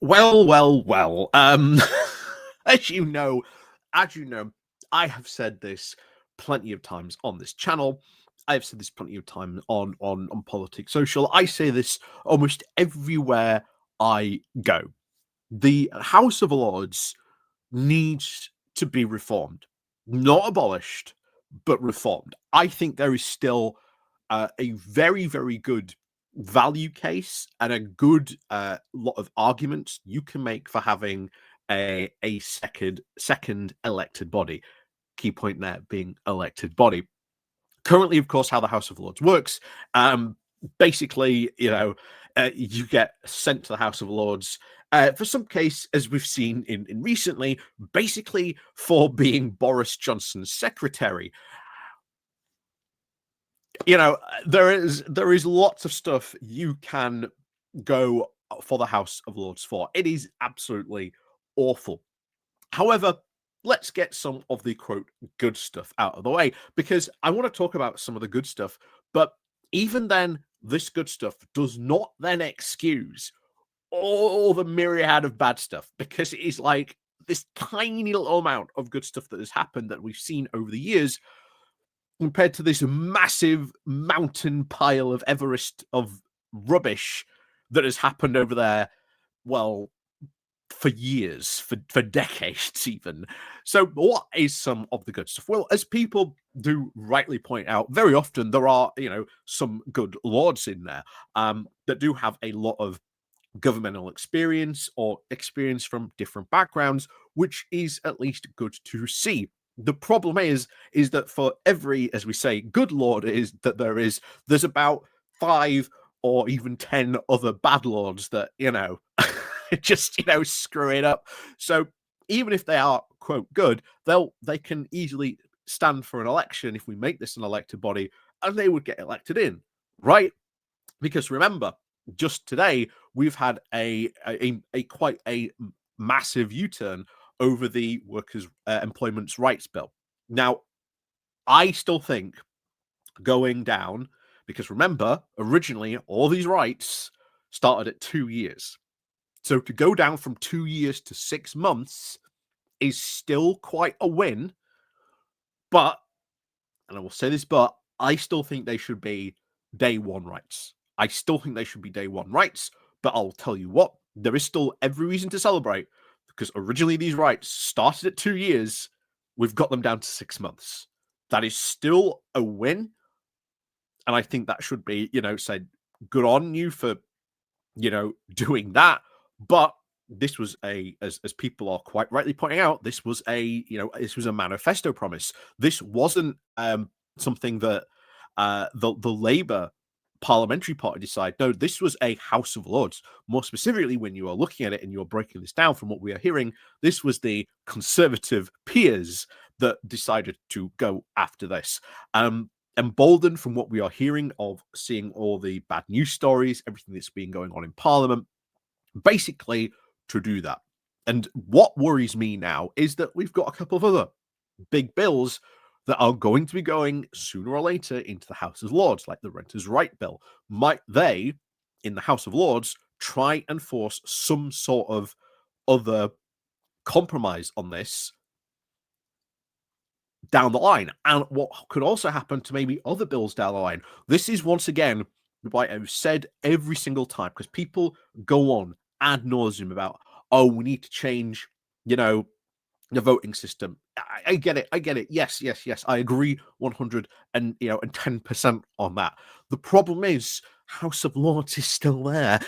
Well. As you know, as you know, I have said this plenty of times on this channel. I've said this plenty of times on Politics Social. I say this almost everywhere I go. The House of Lords needs to be reformed, not abolished, but reformed. I think there is still a very, very good value case and a good lot of arguments you can make for having a second elected body. Key point there being elected body. Currently, of course, how the House of Lords works, basically, you get sent to the House of Lords for some case, as we've seen in recently, basically for being Boris Johnson's secretary. There is lots of stuff you can go for the House of Lords for. It is absolutely awful. However, let's get some of the quote good stuff out of the way, because I want to talk about some of the good stuff, but even then, this good stuff does not then excuse all the myriad of bad stuff, because it is like this tiny little amount of good stuff that has happened that we've seen over the years compared to this massive mountain pile of Everest of rubbish that has happened over there, well, for years, for decades even. So what is some of the good stuff? Well, as people do rightly point out, very often there are, some good lords in there that do have a lot of governmental experience or experience from different backgrounds, which is at least good to see. The problem is that for every, as we say, good lord is that there's about 5 or even 10 other bad lords that, just, screw it up. So even if they are, quote, good, they can easily stand for an election if we make this an elected body, and they would get elected in, right? Because remember, just today we've had a quite a massive U-turn over the workers' employment rights bill. Now, I still think going down, because remember, originally all these rights started at 2 years. So to go down from 2 years to 6 months is still quite a win. But, and I will say this, but I still think they should be day one rights. I still think they should be day one rights, but I'll tell you what, there is still every reason to celebrate, because originally these rights started at 2 years. We've got them down to 6 months. That is still a win. And I think that should be, said, good on you for, doing that. But this was as people are quite rightly pointing out, this was this was a manifesto promise. This wasn't something that the Labour parliamentary party decided. No, this was a House of Lords. More specifically, when you are looking at it and you're breaking this down from what we are hearing, this was the Conservative peers that decided to go after this. Emboldened from what we are hearing of seeing all the bad news stories, everything that's been going on in Parliament, basically to do that. And what worries me now is that we've got a couple of other big bills that are going to be going sooner or later into the House of Lords, like the Renters' Right Bill. Might they, in the House of Lords, try and force some sort of other compromise on this down the line? And what could also happen to maybe other bills down the line? This is once again what I've said every single time, because people go on ad nauseum about, oh, we need to change, the voting system. I get it. Yes. I agree 110% on that. The problem is House of Lords is still there,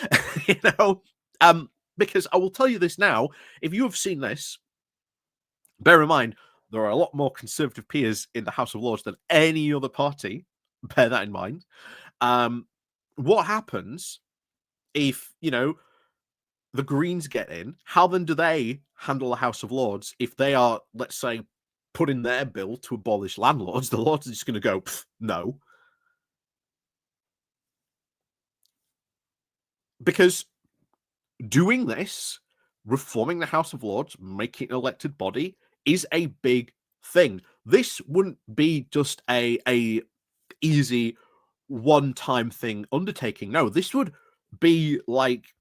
because I will tell you this now, if you have seen this, bear in mind, there are a lot more Conservative peers in the House of Lords than any other party. Bear that in mind. What happens if, the Greens get in? How then do they handle the House of Lords if they are, let's say, put in their bill to abolish landlords? The Lords are just going to go, no. Because doing this, reforming the House of Lords, making an elected body, is a big thing. This wouldn't be just a easy one-time thing undertaking. No, this would be like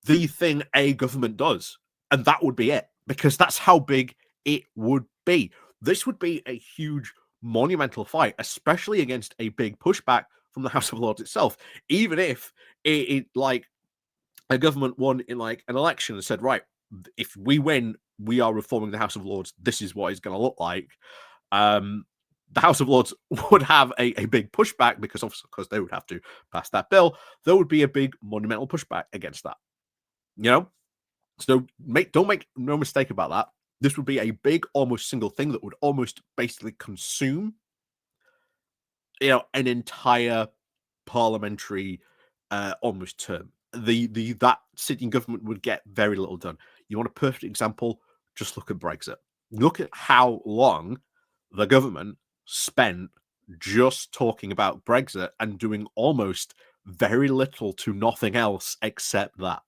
the thing a government does, and that would be it, because that's how big it would be. This would be a huge monumental fight, especially against a big pushback from the House of Lords itself. Even if it like a government won in like an election and said, right, if we win, we are reforming the House of Lords. This is what it's going to look like. Um, the House of Lords would have a big pushback because, of course, they would have to pass that bill. There would be a big monumental pushback against that. You know, so don't make no mistake about that. This would be a big, almost single thing that would almost basically consume, an entire parliamentary almost term. The that sitting government would get very little done. You want a perfect example? Just look at Brexit. Look at how long the government spent just talking about Brexit and doing almost very little to nothing else except that.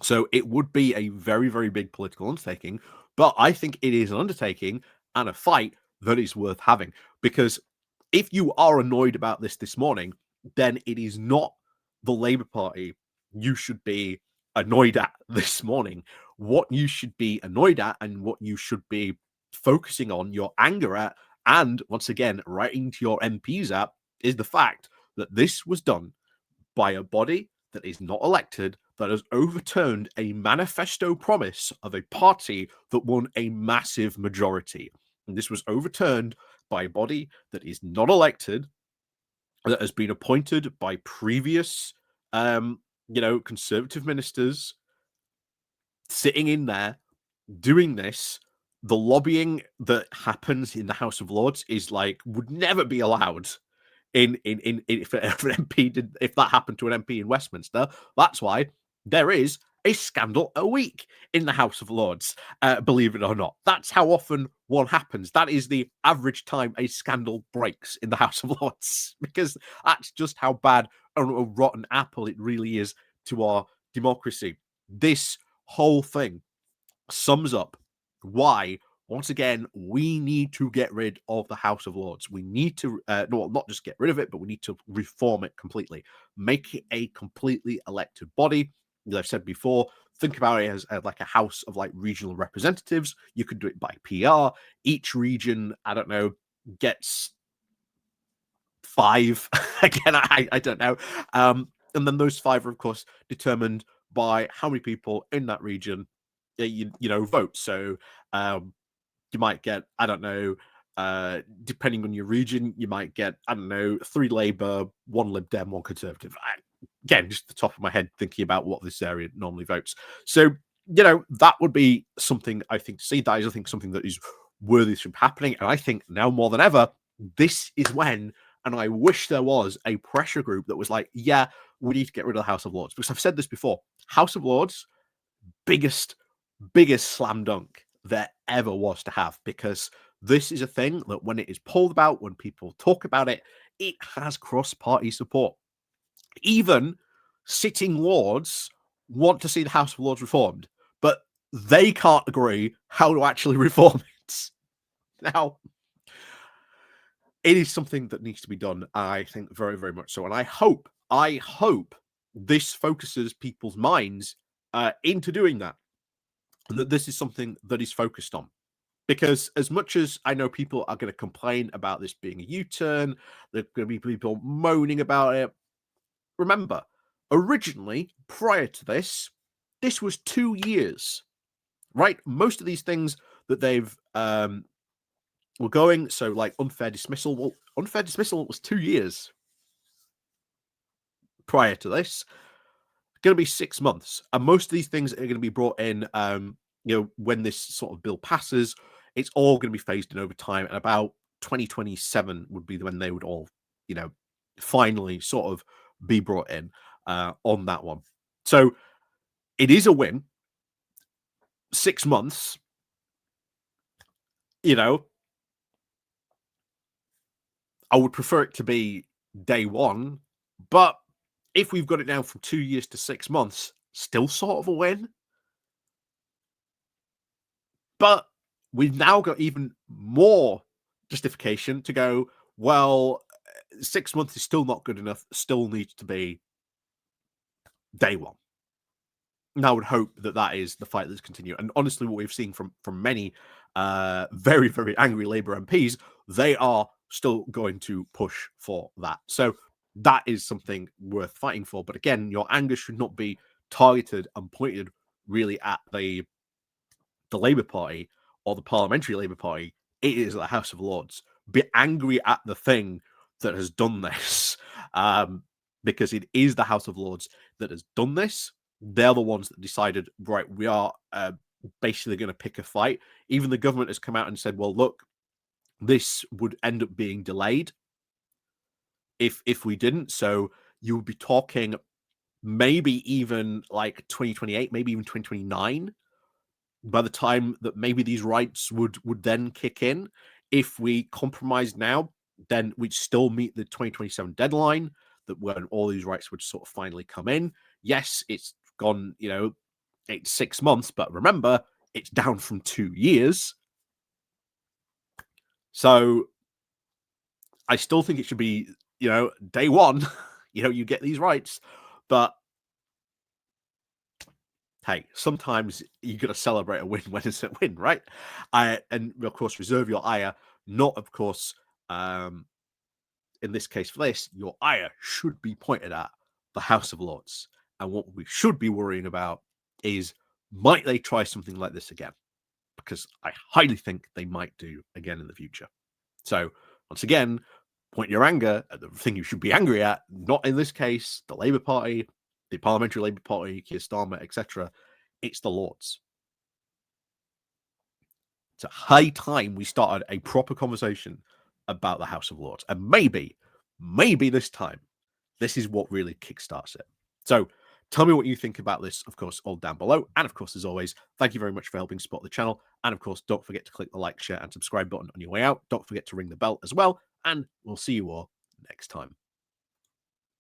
So it would be a very, very big political undertaking, but I think it is an undertaking and a fight that is worth having, because if you are annoyed about this morning, then it is not the Labour Party you should be annoyed at this morning. What you should be annoyed at and what you should be focusing on your anger at, and once again, writing to your MPs at, is the fact that this was done by a body that is not elected, that has overturned a manifesto promise of a party that won a massive majority. And this was overturned by a body that is not elected, that has been appointed by previous, conservative ministers sitting in there doing this. The lobbying that happens in the House of Lords is like would never be allowed in if an MP did, if that happened to an MP in Westminster. That's why there is a scandal a week in the House of Lords. Believe it or not, that's how often one happens. That is the average time a scandal breaks in the House of Lords, because that's just how bad a rotten apple it really is to our democracy. This whole thing sums up why, once again, we need to get rid of the House of Lords. We need to, no, not just get rid of it, but we need to reform it completely, make it a completely elected body. As I've said before, think about it as like a house of like regional representatives. You could do it by PR. Each region, I don't know, gets five. Again, I don't know. And then those five are, of course, determined by how many people in that region vote. So you might get, I don't know, depending on your region, you might get, I don't know, 3 Labour, 1 Lib Dem, 1 Conservative. Again, just the top of my head thinking about what this area normally votes. So, that would be something I think to see. That is, I think, something that is worthy of happening. And I think now more than ever, this is when, and I wish there was a pressure group that was like, yeah, we need to get rid of the House of Lords. Because I've said this before, House of Lords, biggest slam dunk there ever was to have, because this is a thing that when it is pulled about, when people talk about it, it has cross-party support. Even sitting lords want to see the House of Lords reformed, but they can't agree how to actually reform it. Now, it is something that needs to be done, I think, very, very much so. And I hope this focuses people's minds into doing that. That this is something that is focused on. Because as much as I know people are going to complain about this being a U-turn, there are going to be people moaning about it. Remember, originally, prior to this, this was 2 years, right? Most of these things that they've were going, so like unfair dismissal. Well, unfair dismissal was 2 years prior to this. Going to be 6 months, and most of these things are going to be brought in. When this sort of bill passes, it's all going to be phased in over time, and about 2027 would be when they would all, finally sort of be brought in on that one. So it is a win. 6 months, I would prefer it to be day one, but if we've got it down from 2 years to 6 months, still sort of a win. But we've now got even more justification to go, well, 6 months is still not good enough, still needs to be day one. And I would hope that that is the fight that's continued. And honestly, what we've seen from many very, very angry Labour MPs, they are still going to push for that. So that is something worth fighting for. But again, your anger should not be targeted and pointed really at the Labour Party or the Parliamentary Labour Party. It is the House of Lords. Be angry at the thing that has done this, because it is the House of Lords that has done this. They're the ones that decided, right, we are basically going to pick a fight. Even the government has come out and said, well, look, this would end up being delayed if we didn't. So you would be talking maybe even like 2028, maybe even 2029 by the time that maybe these rights would then kick in. If we compromise now, then we'd still meet the 2027 deadline, that when all these rights would sort of finally come in. Yes, it's gone, it's 6 months, but remember, it's down from 2 years. So I still think it should be, day one, you get these rights. But hey, sometimes you got to celebrate a win when it's a win, right? And of course, reserve your ire. Not, of course, in this case for this, your ire should be pointed at the House of Lords. And what we should be worrying about is, might they try something like this again? Because I highly think they might do again in the future. So once again, point your anger at the thing you should be angry at, not in this case the Labour Party, the Parliamentary Labour Party, Keir Starmer, etc. It's the Lords. It's a high time we started a proper conversation about the House of Lords. And maybe this time, this is what really kickstarts it. So tell me what you think about this, of course, all down below. And of course, as always, thank you very much for helping support the channel. And of course, don't forget to click the like, share, and subscribe button on your way out. Don't forget to ring the bell as well. And we'll see you all next time.